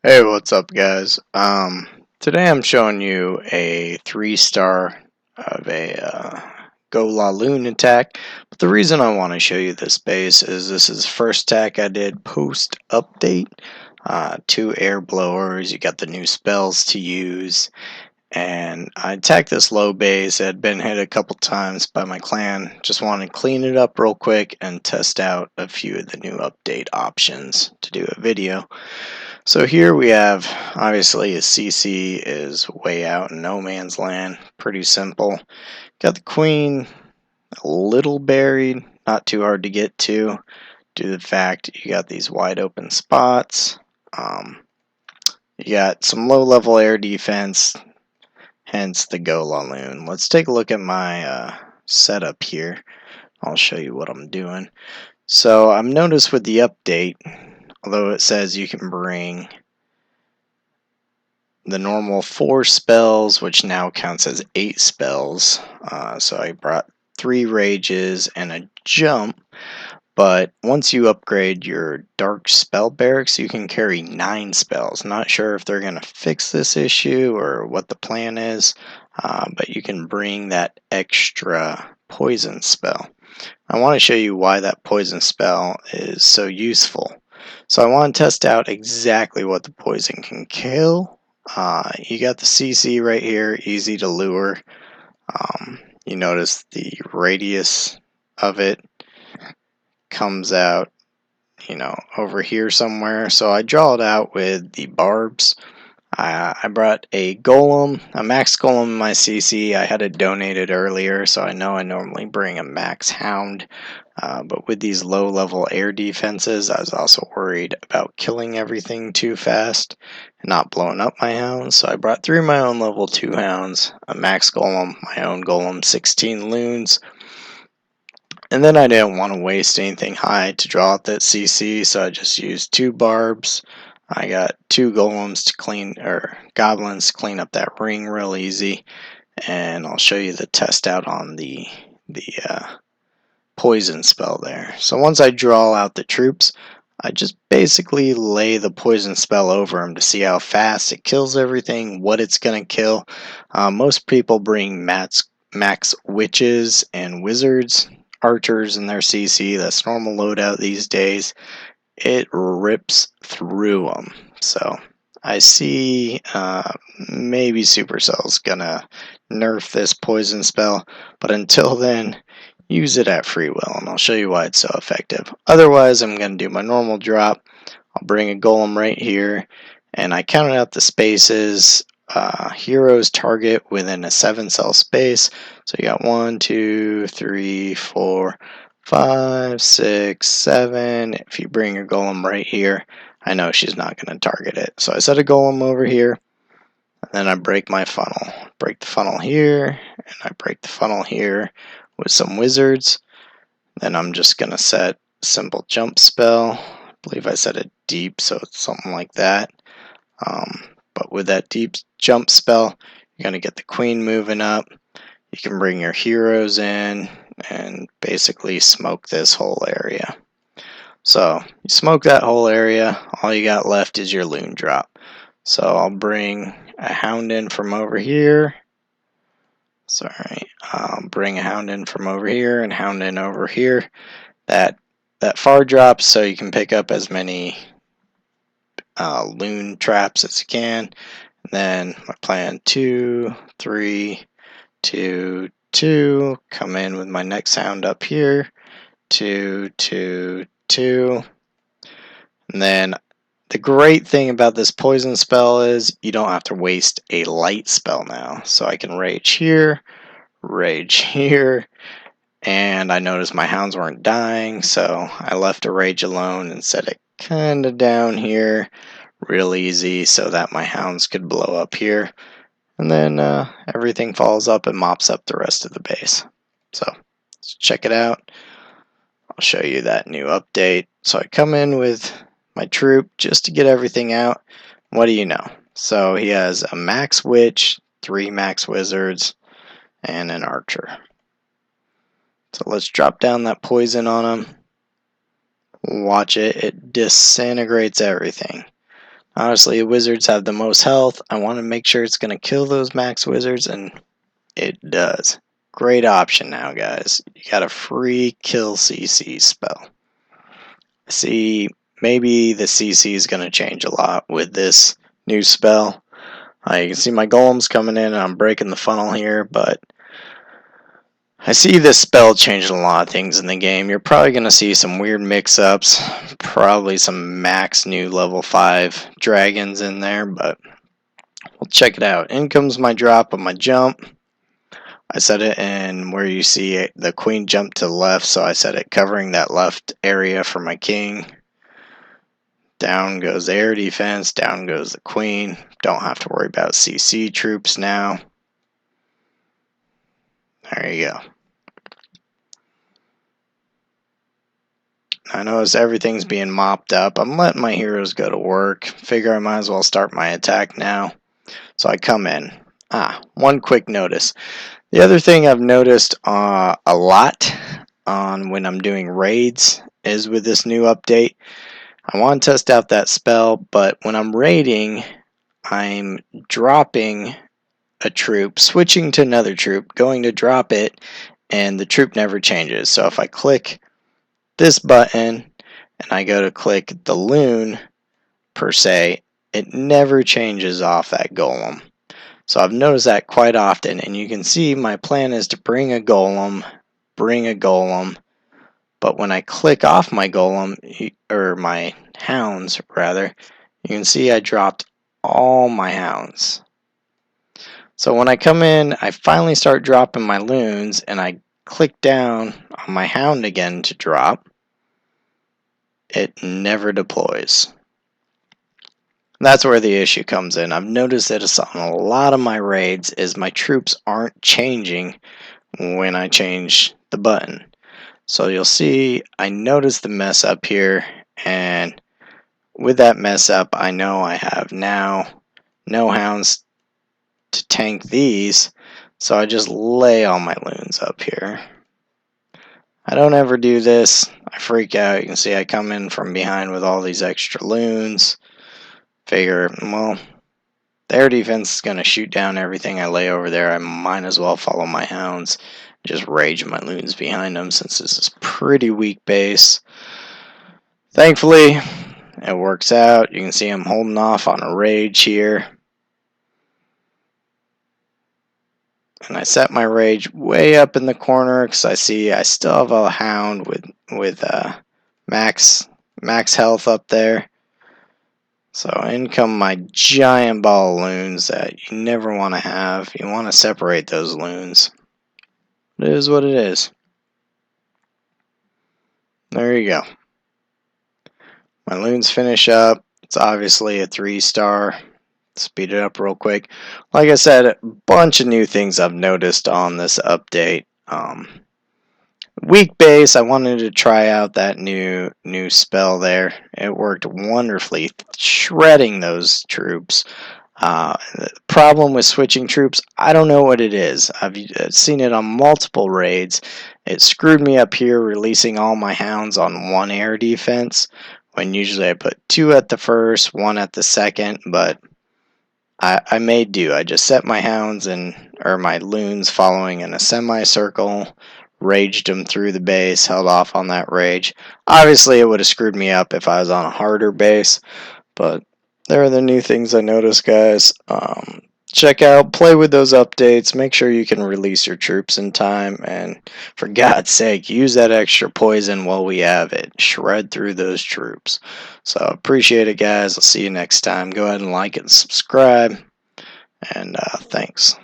Hey, what's up, guys? Today I'm showing you a 3-star of a Go LaLoon attack. But the reason I want to show you this base is this is the first attack I did post update. 2 air blowers. You got the new spells to use, and I attacked this low base. It had been hit a couple times by my clan. Just wanted to clean it up real quick and test out a few of the new update options to do a video. So here we have, obviously, a CC is way out in no man's land. Pretty simple. Got the queen a little buried, not too hard to get to, due to the fact you got these wide open spots. You got some low level air defense, hence the Go LaLoon. Let's take a look at my setup here. I'll show you what I'm doing. So I've noticed with the update, although it says you can bring the normal 4 spells, which now counts as 8 spells. So I brought 3 rages and a jump. But once you upgrade your dark spell barracks, you can carry 9 spells. Not sure if they're going to fix this issue or what the plan is, but you can bring that extra poison spell. I want to show you why that poison spell is so useful. So I want to test out exactly what the poison can kill. You got the CC right here, easy to lure. You notice the radius of it comes out, over here somewhere. So I draw it out with the barbs. I brought a golem, a max golem in my CC. I had it donated earlier, so I know I normally bring a max hound. But with these low level air defenses, I was also worried about killing everything too fast and not blowing up my hounds. So I brought 3 of my own level 2 hounds, a max golem, my own golem, 16 loons. And then I didn't want to waste anything high to draw out that CC, so I just used 2 barbs. I got 2 golems to clean, or goblins to clean up that ring real easy. And I'll show you the test out on the poison spell there. So once I draw out the troops, I just basically lay the poison spell over them to see how fast it kills everything, what it's going to kill. Most people bring max witches and wizards, archers in their CC. That's normal loadout these days. It rips through them. So I see maybe Supercell's gonna nerf this poison spell, but until then, use it at free will, and I'll show you why it's so effective. Otherwise, I'm going to do my normal drop. I'll bring a golem right here, and I counted out the spaces. Heroes target within a 7-cell space. So you got 1, 2, 3, 4, 5, 6, 7. If you bring your golem right here, I know she's not going to target it. So I set a golem over here, and then I break my funnel. Break the funnel here, and I break the funnel here with some wizards. Then I'm just going to set simple jump spell. I believe I set it deep, so it's something like that. But with that deep jump spell, you're going to get the queen moving up. You can bring your heroes in and basically smoke this whole area. So you smoke that whole area, all you got left is your loon drop. So I'll bring a hound in from over here. Bring a hound in from over here and hound in over here. That far drops so you can pick up as many loon traps as you can. And then my plan 2, 3, 2, 2. Come in with my next hound up here. 2, 2, 2. And then the great thing about this poison spell is you don't have to waste a light spell now. So I can rage here, and I noticed my hounds weren't dying, so I left a rage alone and set it kind of down here, real easy, so that my hounds could blow up here. And then everything falls up and mops up the rest of the base. So let's check it out. I'll show you that new update. So I come in with my troop just to get everything out. What do you know? So he has a max witch, 3 max wizards, and an archer. So let's drop down that poison on him. Watch it. It disintegrates everything. Honestly, wizards have the most health. I want to make sure it's going to kill those max wizards, and it does. Great option now, guys. You got a free kill CC spell. See, maybe the CC is going to change a lot with this new spell. You can see my golems coming in, and I'm breaking the funnel here, but I see this spell changing a lot of things in the game. You're probably going to see some weird mix-ups, probably some max new level 5 dragons in there, but we'll check it out. In comes my drop of my jump. I set it in where you see it, the queen jump to the left, so I set it covering that left area for my king. Down goes the air defense, down goes the queen. Don't have to worry about CC troops now. There you go. I notice everything's being mopped up. I'm letting my heroes go to work. Figure I might as well start my attack now. So I come in. One quick notice. The other thing I've noticed a lot on when I'm doing raids is with this new update. I want to test out that spell, but when I'm raiding, I'm dropping a troop, switching to another troop, going to drop it, and the troop never changes. So if I click this button and I go to click the loon per se, it never changes off that golem. So I've noticed that quite often, and you can see my plan is to bring a golem, but when I click off my golem, or my hounds rather, you can see I dropped all my hounds. So when I come in, I finally start dropping my loons, and I click down on my hound again to drop. It never deploys. That's where the issue comes in. I've noticed that on a lot of my raids is my troops aren't changing when I change the button. So you'll see I noticed the mess up here, and with that mess up I know I have now no hounds to tank these, so I just lay all my loons up here. I don't ever do this. I freak out. You can see I come in from behind with all these extra loons. Figure, well, their defense is going to shoot down everything I lay over there. I might as well follow my hounds. Just rage my loons behind them since this is pretty weak base. Thankfully, it works out. You can see I'm holding off on a rage here. And I set my rage way up in the corner because I see I still have a hound with max health up there. So in come my giant ball of loons that you never want to have. You want to separate those loons. It is what it is. There you go. My loons finish up. It's obviously a 3-star. Speed it up real quick. Like I said, a bunch of new things I've noticed on this update. Weak base, I wanted to try out that new spell there. It worked wonderfully, shredding those troops. The problem with switching troops, I don't know what it is. I've seen it on multiple raids. It screwed me up here, releasing all my hounds on one air defense, when usually I put 2 at the first, 1 at the second, but I made do. I just set my hounds or my loons following in a semicircle, raged them through the base, held off on that rage. Obviously, it would have screwed me up if I was on a harder base, but there are the new things I noticed, guys. Check out, play with those updates, make sure you can release your troops in time, and for God's sake, use that extra poison while we have it. Shred through those troops. So, appreciate it, guys. I'll see you next time. Go ahead and like and subscribe, and thanks.